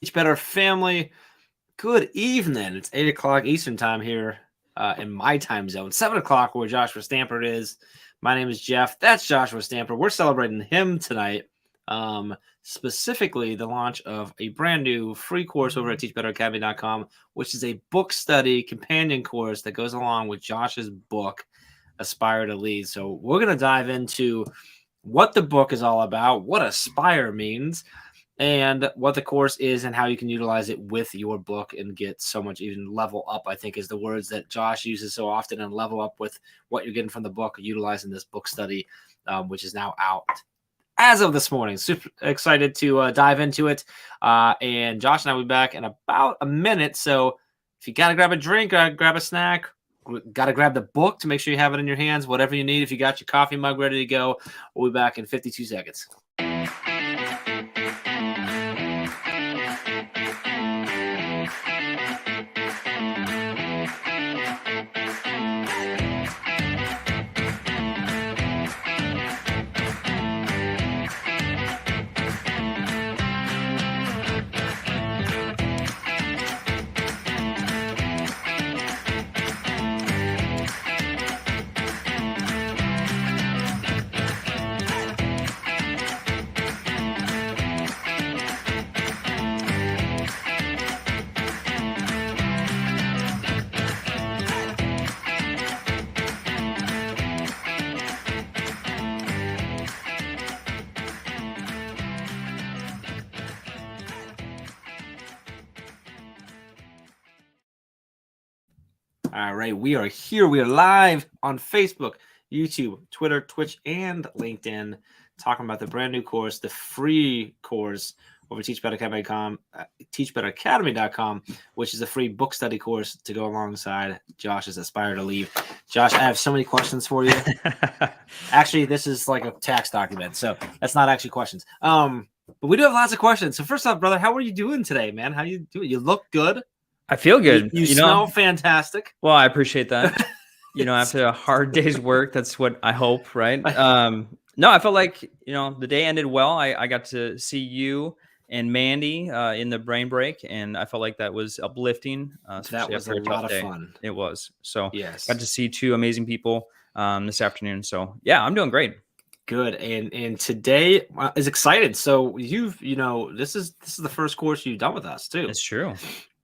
Teach Better family. Good evening. It's 8 o'clock Eastern time here in my time zone. 7 o'clock where Joshua Stamper is. My name is Jeff. That's Joshua Stamper. We're celebrating him tonight. Specifically the launch of a brand new free course over at teachbetteracademy.com, which is a book study companion course that goes along with Josh's book, Aspire to Lead. So we're going to dive into what the book is all about, what Aspire means, and what the course is and how you can utilize it with your book and get so much, even level up, I think is the words that Josh uses so often, and level up with what you're getting from the book, utilizing this book study, which is now out as of this morning. Super excited to dive into it. And Josh and I will be back in about a minute. So if you got to grab a drink, grab a snack, got to grab the book to make sure you have it in your hands, whatever you need. If you got your coffee mug ready to go, we'll be back in 52 seconds. All right, we are here. We are live on Facebook, YouTube, Twitter, Twitch, and LinkedIn, talking about the brand new course, the free course over teachbetteracademy.com, which is a free book study course to go alongside Josh's Aspire to Lead. Josh, I have so many questions for you. Actually, this is like a tax document, so that's not actually questions. But we do have lots of questions. So first off, brother, how are you doing today, man? How you doing? You look good. I feel good. You smell fantastic. Well, I appreciate that. After a hard day's work, that's what I hope, right? No, I felt like, the day ended well. I got to see you and Mandy in the brain break, and I felt like that was uplifting. That was a lot of fun. It was. So yes, got to see two amazing people this afternoon. So yeah, I'm doing great. Good. And today is excited. So this is the first course you've done with us too. It's true.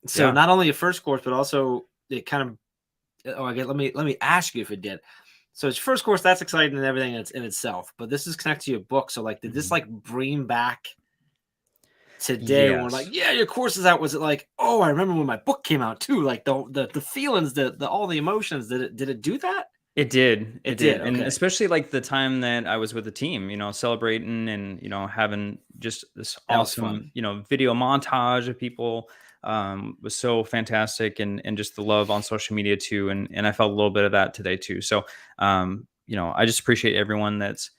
So not only your first course, but also it kind of, let me ask you if it did. So it's first course, that's exciting and everything in itself, but this is connected to your book. So like, did this like bring back today when we're like, yeah, your course is out? Was it like, oh, I remember when my book came out too, like the feelings, the all the emotions, did it do that? It did. It did. Okay. And especially like the time that I was with the team, celebrating and, having just this awesome, video montage of people was so fantastic, and just the love on social media too. And I felt a little bit of that today too. So, I just appreciate everyone that's,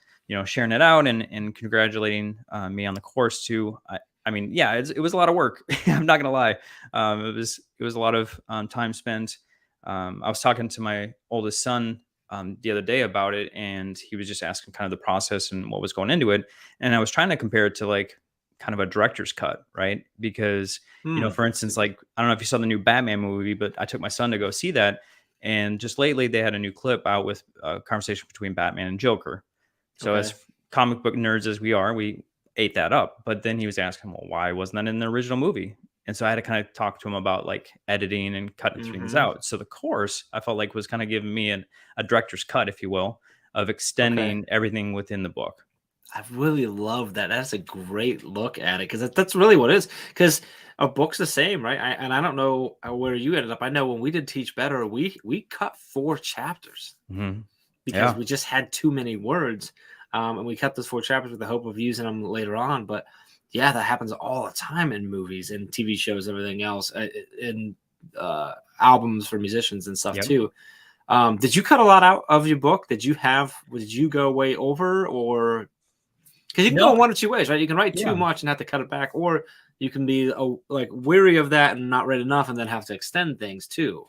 sharing it out and congratulating me on the course too. It was a lot of work. I'm not going to lie. It was a lot of time spent. I was talking to my oldest son the other day about it, and he was just asking kind of the process and what was going into it. And I was trying to compare it to like kind of a director's cut, right? Because, for instance, like, I don't know if you saw the new Batman movie, but I took my son to go see that. And just lately they had a new clip out with a conversation between Batman and Joker. So as comic book nerds as we are, we ate that up. But then he was asking, well, why wasn't that in the original movie? And so I had to kind of talk to him about like editing and cutting things out. So the course, I felt like, was kind of giving me a director's cut, if you will, of extending everything within the book. I really love that. That's a great look at it, because that's really what it is. Because a book's the same, right? I don't know where you ended up. I know when we did Teach Better, we cut 4 chapters because we just had too many words, and we cut those 4 chapters with the hope of using them later on. But yeah, that happens all the time in movies and TV shows, everything else, in albums for musicians and stuff too. Did you cut a lot out of your book? Did you go way over, or? Because you can go one or two ways, right? You can write too much and have to cut it back, or you can be like weary of that and not read enough and then have to extend things too.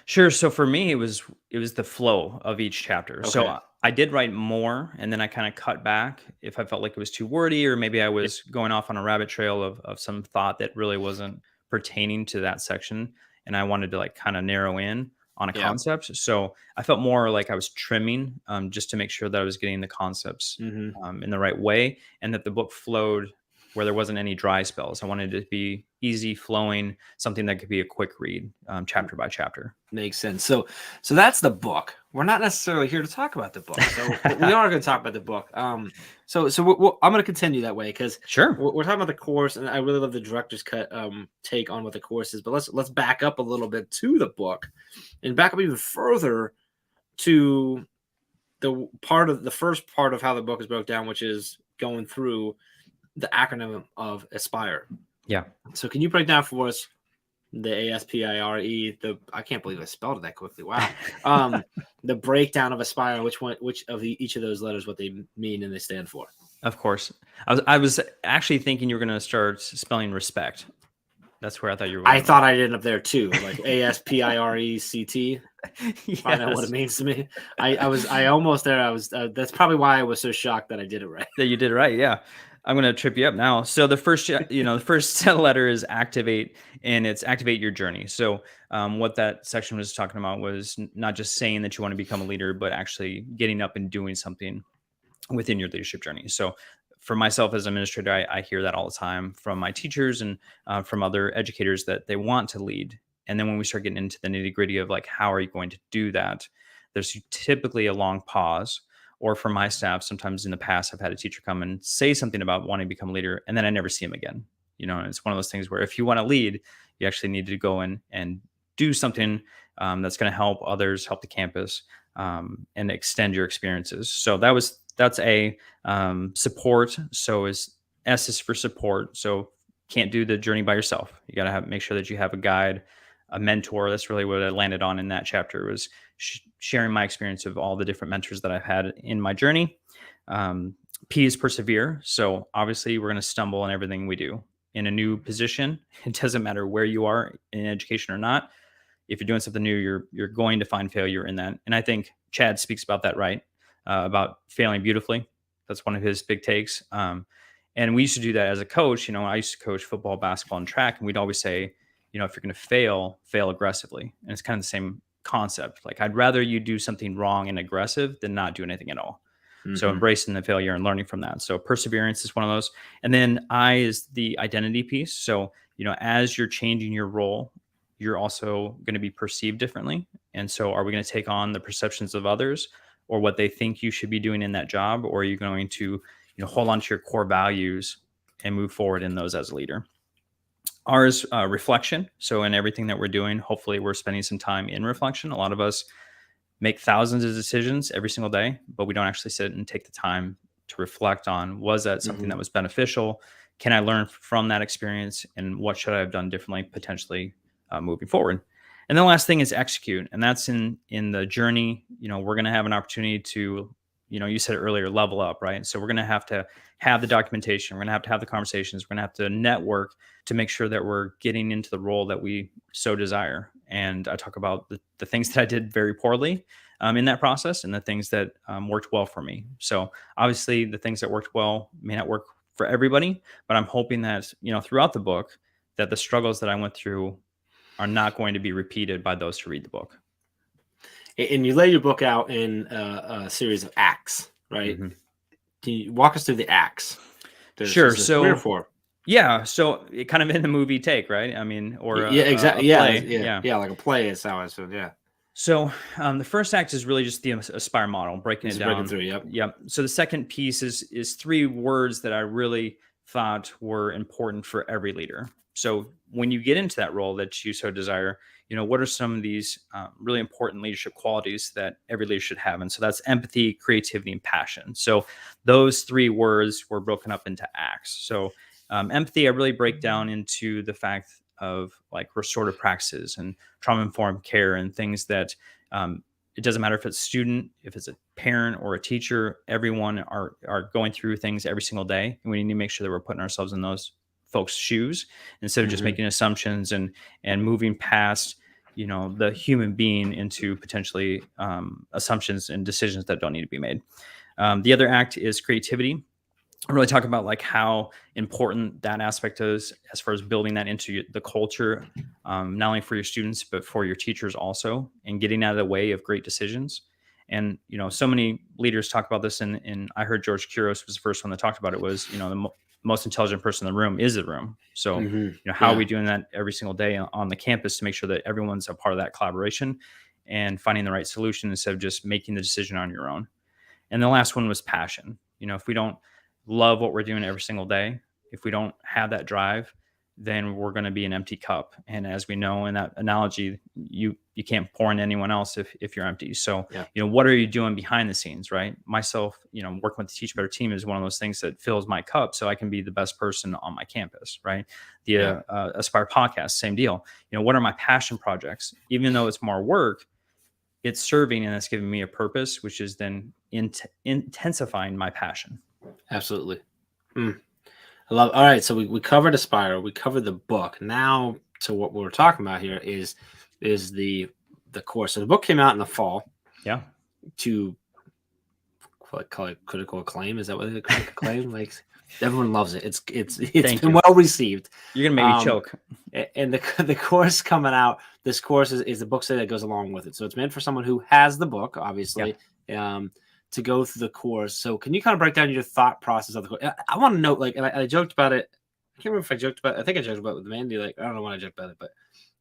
Sure. So for me, it was the flow of each chapter. So I did write more, and then I kind of cut back if I felt like it was too wordy, or maybe I was going off on a rabbit trail of some thought that really wasn't pertaining to that section, and I wanted to like kind of narrow in on a Yeah. concept. So I felt more like I was trimming, just to make sure that I was getting the concepts Hmm. in the right way, and that the book flowed where there wasn't any dry spells. I wanted it to be easy flowing, something that could be a quick read, chapter by chapter. Makes sense. So that's the book. We're not necessarily here to talk about the book. So we are going to talk about the book. So I'm going to continue that way because Sure. we're talking about the course, and I really love the director's cut take on what the course is. But let's back up a little bit to the book, and back up even further to the first part of how the book is broke down, which is going through the acronym of Aspire. Yeah. So can you break down for us the ASPIRE? I can't believe I spelled it that quickly. Wow. The breakdown of Aspire, which of each of those letters, what they mean and they stand for. Of course. I was actually thinking you were going to start spelling respect. That's where I thought you were going. I thought I'd end up there too, like ASPIRECT. Yes. Find out what it means to me. I almost there. I was. That's probably why I was so shocked that I did it right. That you did it right. Yeah. I'm going to trip you up now. So the first, the first letter is activate, and it's activate your journey. So what that section was talking about was not just saying that you want to become a leader, but actually getting up and doing something within your leadership journey. So for myself as an administrator, I hear that all the time from my teachers and from other educators that they want to lead. And then when we start getting into the nitty gritty of like, how are you going to do that? There's typically a long pause. Or for my staff, sometimes in the past, I've had a teacher come and say something about wanting to become a leader, and then I never see him again. And it's one of those things where if you want to lead, you actually need to go in and do something that's going to help others, help the campus, and extend your experiences. So that's a support. So S is for support. So can't do the journey by yourself. You got to make sure that you have a guide, a mentor. That's really what I landed on in that chapter, was sharing my experience of all the different mentors that I've had in my journey. P is persevere. So obviously we're going to stumble in everything we do in a new position. It doesn't matter where you are in education or not. If you're doing something new, you're going to find failure in that. And I think Chad speaks about that, right? About failing beautifully. That's one of his big takes. And we used to do that as a coach. I used to coach football, basketball, and track. And we'd always say, if you're going to fail aggressively. And it's kind of the same concept. Like, I'd rather you do something wrong and aggressive than not do anything at all. Mm-hmm. So embracing the failure and learning from that. So perseverance is one of those. And then I is the identity piece. So, as you're changing your role, you're also going to be perceived differently. And so are we going to take on the perceptions of others or what they think you should be doing in that job? Or are you going to, hold on to your core values and move forward in those as a leader? R is reflection. So in everything that we're doing, hopefully we're spending some time in reflection. A lot of us make thousands of decisions every single day, but we don't actually sit and take the time to reflect on, was that something that was beneficial? Can I learn from that experience? And what should I have done differently, potentially moving forward? And the last thing is execute. And that's in the journey. We're going to have an opportunity to, you said earlier, level up, right? So we're going to have the documentation. We're going to have the conversations. We're going to have to network to make sure that we're getting into the role that we so desire. And I talk about the things that I did very poorly in that process and the things that worked well for me. So obviously the things that worked well may not work for everybody, but I'm hoping that, throughout the book, that the struggles that I went through are not going to be repeated by those who read the book. And you lay your book out in a series of acts, right? Mm-hmm. Can you walk us through the acts? Sure. So 3 or 4. Yeah. So it kind of in the movie take, right? I mean, or exactly. Yeah. Like a play is how I said. Yeah. So the first act is really just the Aspire model, breaking it down. Breaking through, yep. So the second piece is 3 words that I really thought were important for every leader. So when you get into that role that you so desire, what are some of these really important leadership qualities that every leader should have? And so that's empathy, creativity, and passion. So those 3 words were broken up into acts. So empathy, I really break down into the fact of like restorative practices and trauma-informed care and things that it doesn't matter if it's a student, if it's a parent or a teacher, everyone are going through things every single day. And we need to make sure that we're putting ourselves in those folks' shoes instead of just making assumptions and moving past, the human being into potentially assumptions and decisions that don't need to be made. The other act is creativity. I really talk about like how important that aspect is as far as building that into the culture, not only for your students but for your teachers also, and getting out of the way of great decisions. And so many leaders talk about this, and I heard George Couros was the first one that talked about it. Was the most intelligent person in the room is the room. So how are we doing that every single day on the campus to make sure that everyone's a part of that collaboration and finding the right solution instead of just making the decision on your own. And the last one was passion. If we don't love what we're doing every single day, if we don't have that drive, then we're going to be an empty cup. And as we know in that analogy, you can't pour into anyone else if you're empty. So, what are you doing behind the scenes, right? Myself, working with the Teach Better team is one of those things that fills my cup so I can be the best person on my campus, right? The Aspire podcast, same deal. What are my passion projects? Even though it's more work, it's serving and it's giving me a purpose, which is then intensifying my passion. Absolutely. I love. All right, so we covered Aspire, we covered the book. Now to what we're talking about here is the course. So the book came out in the fall. Yeah. To call it critical acclaim. Is that what they claim? Like everyone loves it. It's been well received. You're gonna make me choke. And the course coming out. This course is the book study that goes along with it. So it's meant for someone who has the book, obviously. Yeah. To go through the course. So can you kind of break down your thought process of the course? I want to know, like, and I joked about it. I can't remember if I joked about it. I think I joked about it with Mandy. Like, I don't know when I joked about it, but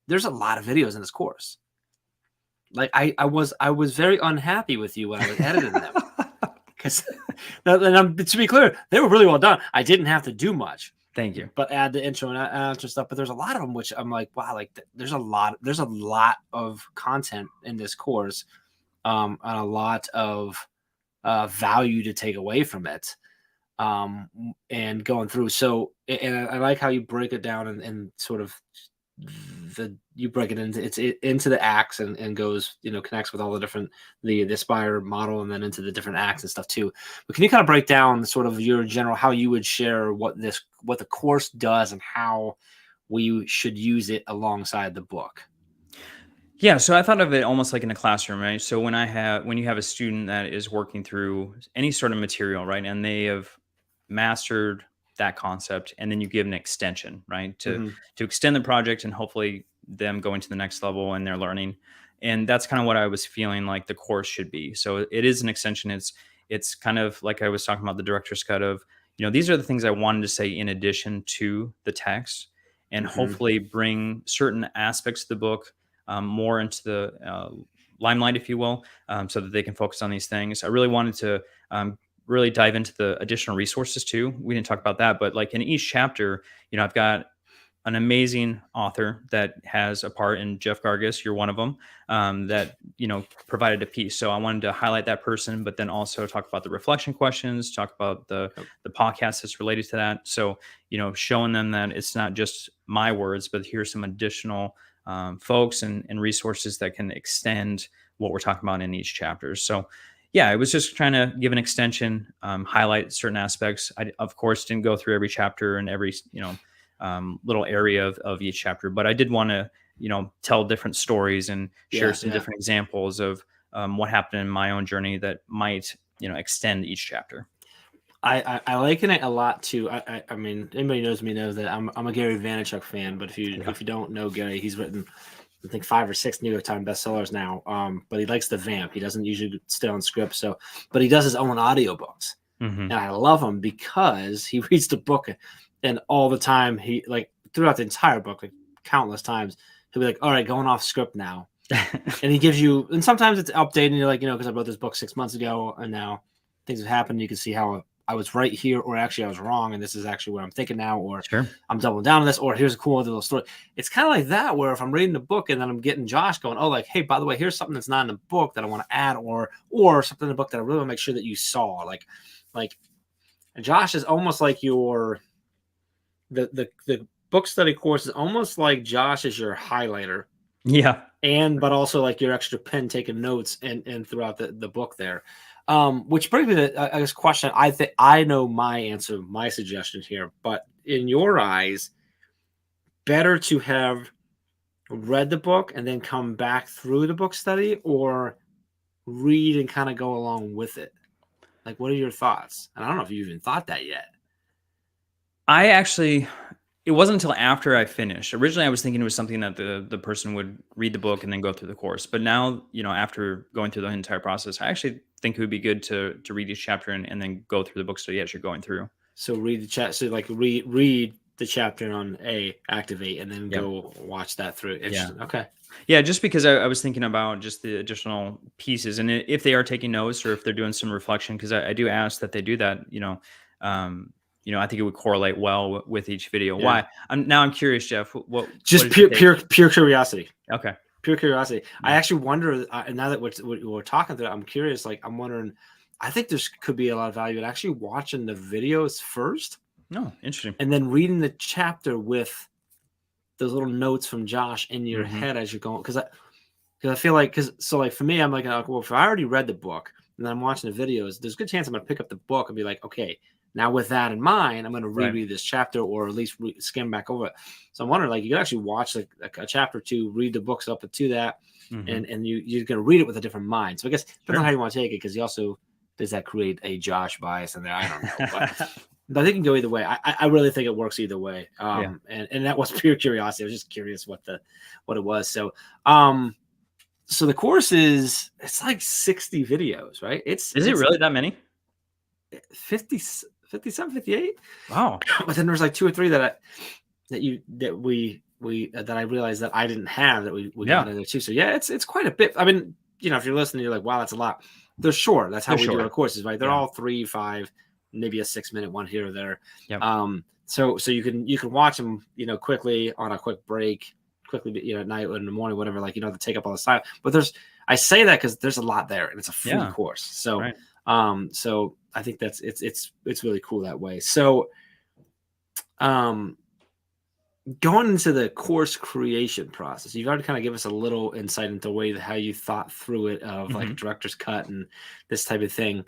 there's a lot of videos in this course. Like I was very unhappy with you when I was editing them. Because to be clear, they were really well done. I didn't have to do much. Thank you. But add the intro and outro stuff. But there's a lot of them, which I'm like, wow, like there's a lot of content in this course. And a lot of value to take away from it, and going through. So, and I like how you break it down and sort of you break it into the acts and goes, connects with all the different, the Aspire model and then into the different acts and stuff too. But can you kind of break down sort of your general, how you would share what the course does and how we should use it alongside the book? Yeah, so I thought of it almost like in a classroom, right? So when you have a student that is working through any sort of material, right, and they have mastered that concept, and then you give an extension, right, to extend the project and hopefully them going to the next level and their learning. And that's kind of what I was feeling like the course should be. So it is an extension. It's kind of like I was talking about the director's cut of, these are the things I wanted to say in addition to the text, and hopefully bring certain aspects of the book more into the limelight, if you will, so that they can focus on these things. I really wanted to really dive into the additional resources too. We didn't talk about that, but like in each chapter, I've got an amazing author that has a part in Jeff Gargas. You're one of them, that, provided a piece. So I wanted to highlight that person, but then also talk about the reflection questions, talk about the podcast that's related to that. So, showing them that it's not just my words, but here's some additional folks and resources that can extend what we're talking about in each chapter. So yeah, it was just trying to give an extension, highlight certain aspects. I, of course, didn't go through every chapter and every, little area of each chapter, but I did want to, tell different stories and share some different examples of what happened in my own journey that might, extend each chapter. I liken it a lot to, I mean, anybody knows me knows that I'm a Gary Vaynerchuk fan, but if you don't know Gary, he's written, I think 5 or 6 New York Times bestsellers now. But he likes to vamp. He doesn't usually stay on script. But he does his own audiobooks. And I love him because he reads the book and all the time throughout the entire book, like countless times, he'll be like, all right, going off script now. And he gives you, and sometimes it's updated and you're like, because I wrote this book 6 months ago and now things have happened. You can see how I was right here, or actually I was wrong, and this is actually what I'm thinking now, or I'm doubling down on this, or here's a cool little story. It's kind of like that, where if I'm reading the book and then I'm getting Josh going, oh, like, hey, by the way, here's something that's not in the book that I want to add, or something in the book that I really want to make sure that you saw. Like Josh is almost like the book study course is almost like Josh is your highlighter. Yeah. But also like your extra pen taking notes and throughout the book there. Which brings me to I guess question. I think I know my answer, my suggestion here, but in your eyes, better to have read the book and then come back through the book study, or read and kind of go along with it? Like, what are your thoughts? And I don't know if you even thought that yet. It wasn't until after I finished. Originally, I was thinking it was something that the person would read the book and then go through the course. But now, after going through the entire process, I actually think it would be good to read each chapter and then go through the book study as you're going through. So read the chat. So like read the chapter on Activate, and then go watch that through. Yeah. Okay. Yeah, just because I was thinking about just the additional pieces, and if they are taking notes or if they're doing some reflection, because I do ask that they do that. I think it would correlate well with each video. Yeah. Why? I'm curious, Jeff. What? Just what did you take? pure curiosity. Okay. Pure curiosity. Yeah. I actually wonder. Now that we're talking through it, I'm curious. Like, I'm wondering. I think there could be a lot of value in actually watching the videos first. No, interesting. And then reading the chapter with those little notes from Josh in your head as you're going. Because I feel like, like for me, I'm like, well, if I already read the book and then I'm watching the videos, there's a good chance I'm going to pick up the book and be like, okay, now with that in mind, I'm going to reread this chapter, or at least skim back over it. So I'm wondering, like, you could actually watch like a chapter or two, read the books up to that, and you're going to read it with a different mind. So I guess depends on how you want to take it, because you also, does that create a Josh bias in there? I don't know. But I think it can go either way. I really think it works either way. And that was pure curiosity. I was just curious what it was. So so the course it's like 60 videos, right? Is it really that many? 57, 58. Wow. But then there's like 2 or 3 that I realized that I didn't have, that we got in there too. So yeah, it's quite a bit. I mean, if you're listening, you're like, wow, that's a lot. They're short. That's how we do our courses, right? They're all 3, 5, maybe a 6-minute one here or there. Yep. So you can watch them, quickly on a quick break, quickly, at night or in the morning, whatever, like, to take up all the time. But I say that because there's a lot there, and it's a free course. So, so I think it's really cool that way. So, going into the course creation process, you've already kind of give us a little insight into how you thought through it, of like director's cut and this type of thing.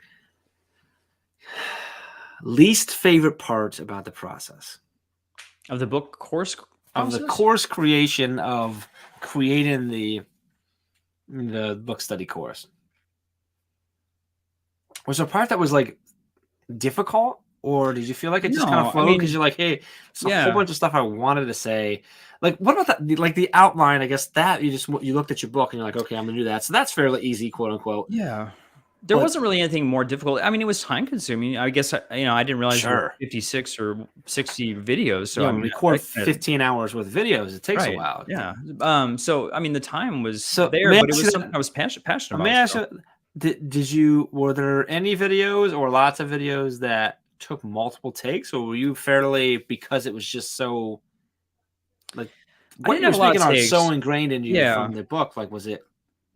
Least favorite part about the process of the book course process? Of the course creation, of creating the book study course. Was there a part that was like difficult, or did you feel like it just kind of flowed because you're like, hey, it's a whole bunch of stuff I wanted to say? Like, what about that? Like the outline, I guess that you looked at your book and you're like, okay, I'm gonna do that. So that's fairly easy, quote unquote. Yeah. There wasn't really anything more difficult. I mean, it was time consuming. I guess, I didn't realize there were 56 or 60 videos. So I mean, record 15 hours with videos. It takes a while. Yeah. So, I mean, the time was there, but it was something I was passionate about. May I ask you, were there any videos or lots of videos that took multiple takes, or were you fairly, because it was just so, like, what you're speaking on so ingrained in you from the book? Like, was it?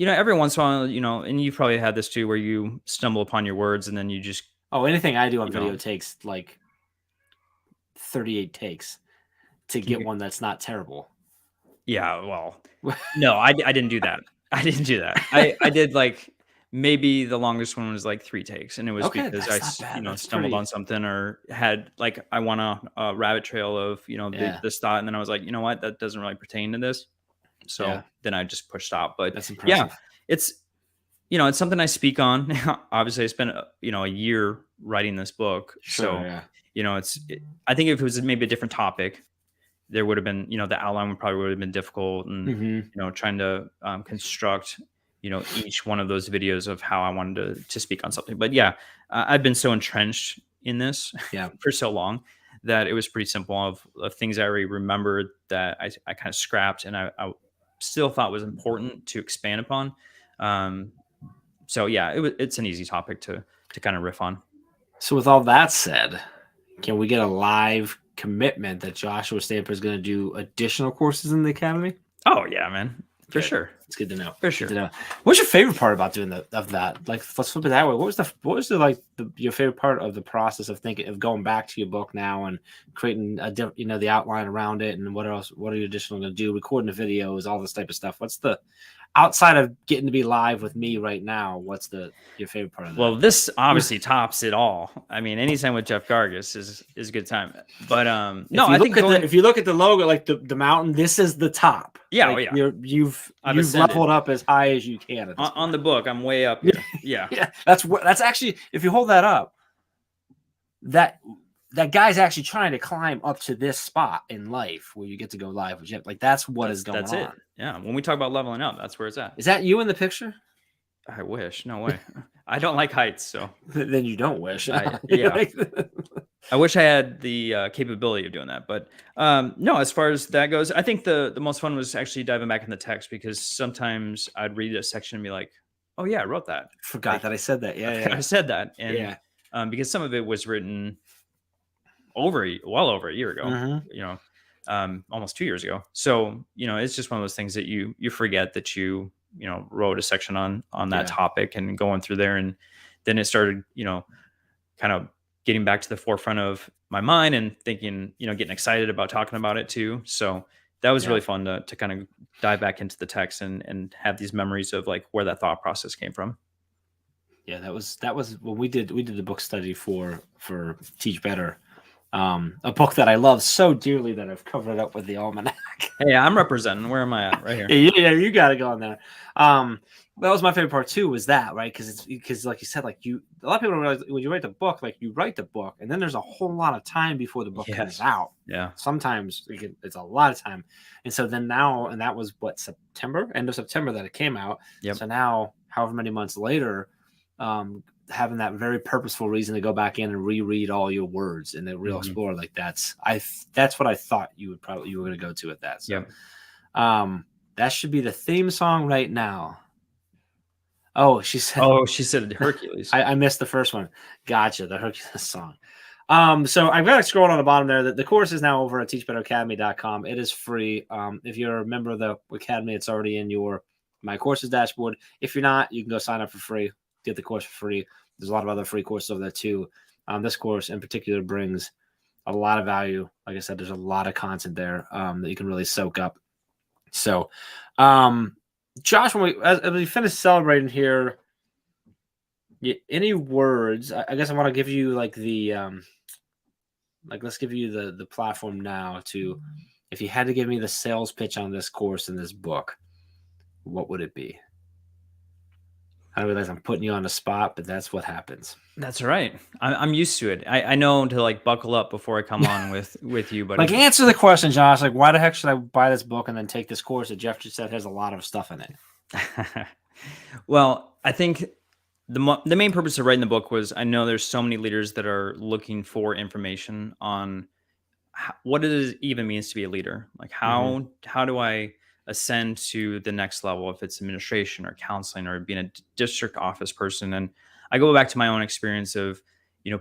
Every once in a while, and you've probably had this too, where you stumble upon your words and then you just... anything I do on video takes like 38 takes to get one that's not terrible. Yeah, well, no, I didn't do that. I didn't do that. I did like, maybe the longest one was like 3 takes, and it was because I stumbled on something, or had like, I want a rabbit trail of this thought, and then I was like, you know what, that doesn't really pertain to this. So then I just pushed stop. But that's impressive. It's it's something I speak on. Obviously I spent a year writing this book. I think if it was maybe a different topic, there would have been, the outline probably would have been difficult, and trying to construct each one of those videos of how I wanted to speak on something. But I've been so entrenched in this for so long that it was pretty simple, of things I already remembered that I kind of scrapped, and I still thought was important to expand upon. It's an easy topic to kind of riff on. So with all that said, can we get a live commitment that Joshua Stamper is going to do additional courses in the Academy? Oh yeah, man, for sure. It's good to know. For Good sure. to know. What's your favorite part about doing that? Like, let's flip it that way. What was your favorite part of the process of going back to your book now and creating the outline around it, and what else? What are you additionally going to do? Recording the videos, all this type of stuff. What's the outside of getting to be live with me right now? What's your favorite part of that? Well, this obviously tops it all. I mean, anytime with Jeff Gargas is a good time. But no, I think if you look at the logo, like the mountain, this is the top. Yeah, like, yeah. You've leveled up as high as you can at this on the book. I'm way up here. Yeah, yeah. That's actually, if you hold that up, that guy's actually trying to climb up to this spot in life where you get to go live with Jeff. Like that's going on. That's it. Yeah. When we talk about leveling up, that's where it's at. Is that you in the picture? I wish. No way. I don't like heights, so. Then you don't wish. Yeah. I wish I had the capability of doing that, but no. As far as that goes, I think the most fun was actually diving back in the text, because sometimes I'd read a section and be like, "Oh yeah, I wrote that. Forgot that I said that. Yeah, I said that." And because some of it was written well over a year ago. Mm-hmm. Almost 2 years ago. So it's just one of those things that you forget that you wrote a section on that topic, and going through there, and then it started kind of getting back to the forefront of my mind and thinking, getting excited about talking about it too. So that was really fun to kind of dive back into the text and have these memories of like where that thought process came from. Yeah, that was when we did the book study for Teach Better. A book that I love so dearly that I've covered it up with the almanac. Hey, I'm representing. Where am I at? Right here. Yeah, you got to go on there. That was my favorite part too. Was that right? Because like you said, like a lot of people don't realize when you write the book, like you write the book, and then there's a whole lot of time before the book comes out. Yeah. Sometimes it's a lot of time, and so then now, and that was end of September that it came out. Yep. So now, however many months later, having that very purposeful reason to go back in and reread all your words and then real explore, like that's what I thought you were going to go to with that. So, that should be the theme song right now. Oh, she said Hercules. I missed the first one. Gotcha. The Hercules song. So I've got to scroll on the bottom there. The course is now over at teachbetteracademy.com. It is free. If you're a member of the Academy, it's already in your My Courses dashboard. If you're not, you can go sign up for free. Get the course for free. There's a lot of other free courses over there too. This course in particular brings a lot of value. Like I said, there's a lot of content there that you can really soak up. So, Josh, as we finish celebrating here, any words? I guess I want to give you like let's give you the platform now to, if you had to give me the sales pitch on this course in this book, what would it be? I realize I'm putting you on the spot, but that's what happens. That's right. I'm used to it. I know to like buckle up before I come on with you, but like answer the question, Josh. Like, why the heck should I buy this book and then take this course that Jeff just said has a lot of stuff in it? Well, I think the main purpose of writing the book was, I know there's so many leaders that are looking for information on what it even means to be a leader. Like how do I ascend to the next level, if it's administration or counseling or being a district office person. And I go back to my own experience of,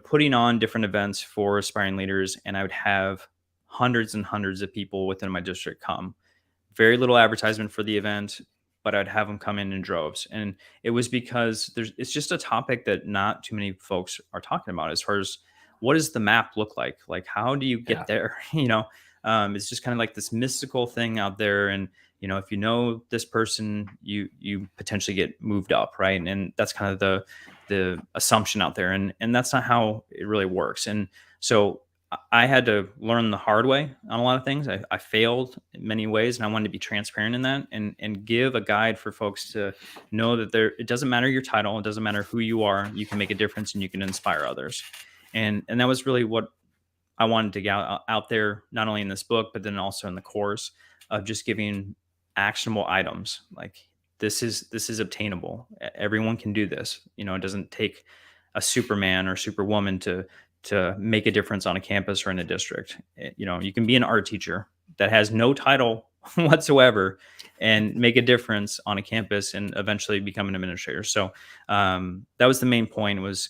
putting on different events for aspiring leaders, and I would have hundreds and hundreds of people within my district come. Very little advertisement for the event, but I'd have them come in droves. And it was because it's just a topic that not too many folks are talking about, as far as what does the map look like? Like, how do you get there? It's just kind of like this mystical thing out there. And, if you know this person, you potentially get moved up. Right. And that's kind of the assumption out there. And that's not how it really works. And so I had to learn the hard way on a lot of things. I failed in many ways, and I wanted to be transparent in that and give a guide for folks to know that it doesn't matter your title. It doesn't matter who you are. You can make a difference and you can inspire others. And that was really what I wanted to get out there, not only in this book, but then also in the course, of just giving actionable items. Like, this is obtainable. Everyone can do this. It doesn't take a Superman or Superwoman to make a difference on a campus or in a district. You can be an art teacher that has no title whatsoever and make a difference on a campus and eventually become an administrator. So that was the main point, was,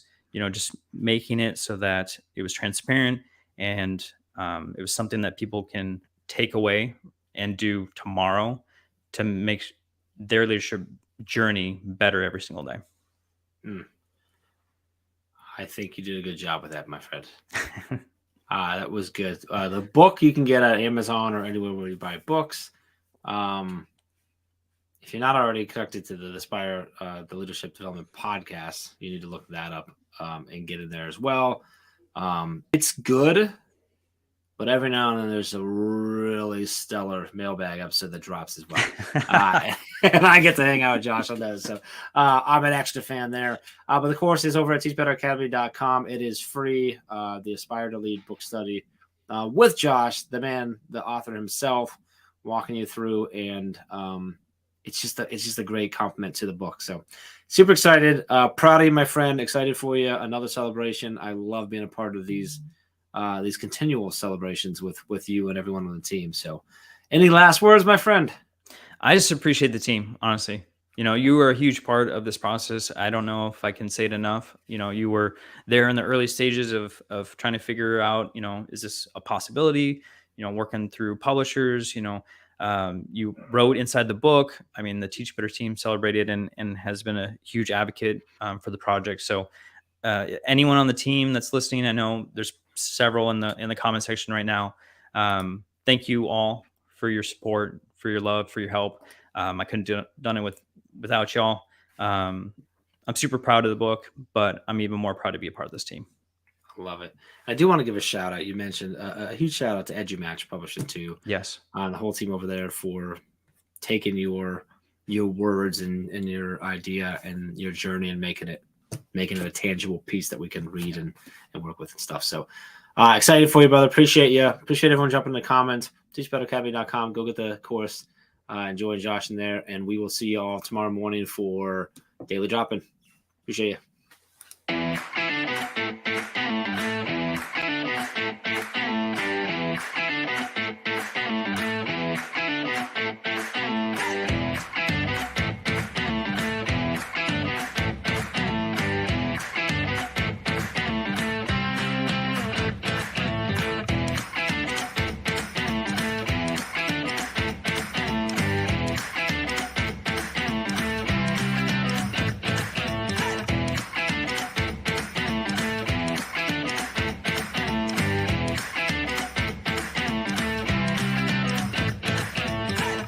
just making it so that it was transparent, and it was something that people can take away and do tomorrow to make their leadership journey better every single day. I think you did a good job with that, my friend. That was good. The book you can get at Amazon or anywhere where you buy books. If you're not already connected to the Aspire, the Leadership Development Podcast, you need to look that up and get in there as well. It's good, but every now and then there's a really stellar mailbag episode that drops as well. And I get to hang out with Josh on those. So I'm an extra fan there. But the course is over at teachbetteracademy.com. It is free. The Aspire to Lead book study with Josh, the man, the author himself, walking you through. And it's just a great compliment to the book. So super excited. Proud of you, my friend. Excited for you. Another celebration. I love being a part of these continual celebrations with you and everyone on the team. So any last words, my friend? I just appreciate the team, honestly. You were a huge part of this process. I don't know if I can say it enough. You were there in the early stages of trying to figure out, is this a possibility? Working through publishers, you wrote inside the book. I mean, the Teach Better team celebrated and has been a huge advocate for the project. So anyone on the team that's listening, I know there's several in the comment section right now. Thank you all for your support, for your love, for your help. I couldn't done it without y'all. I'm super proud of the book, but I'm even more proud to be a part of this team. Love it. I do want to give a shout out. You mentioned a huge shout out to EduMatch Publishing too. Yes. The whole team over there for taking your words and your idea and your journey and making it a tangible piece that we can read and work with and stuff. So excited for you, brother. Appreciate you. Appreciate everyone jumping in the comments. TeachBetterAcademy.com. Go get the course. Join Josh in there, and we will see you all tomorrow morning for Daily Drop-In. Appreciate you.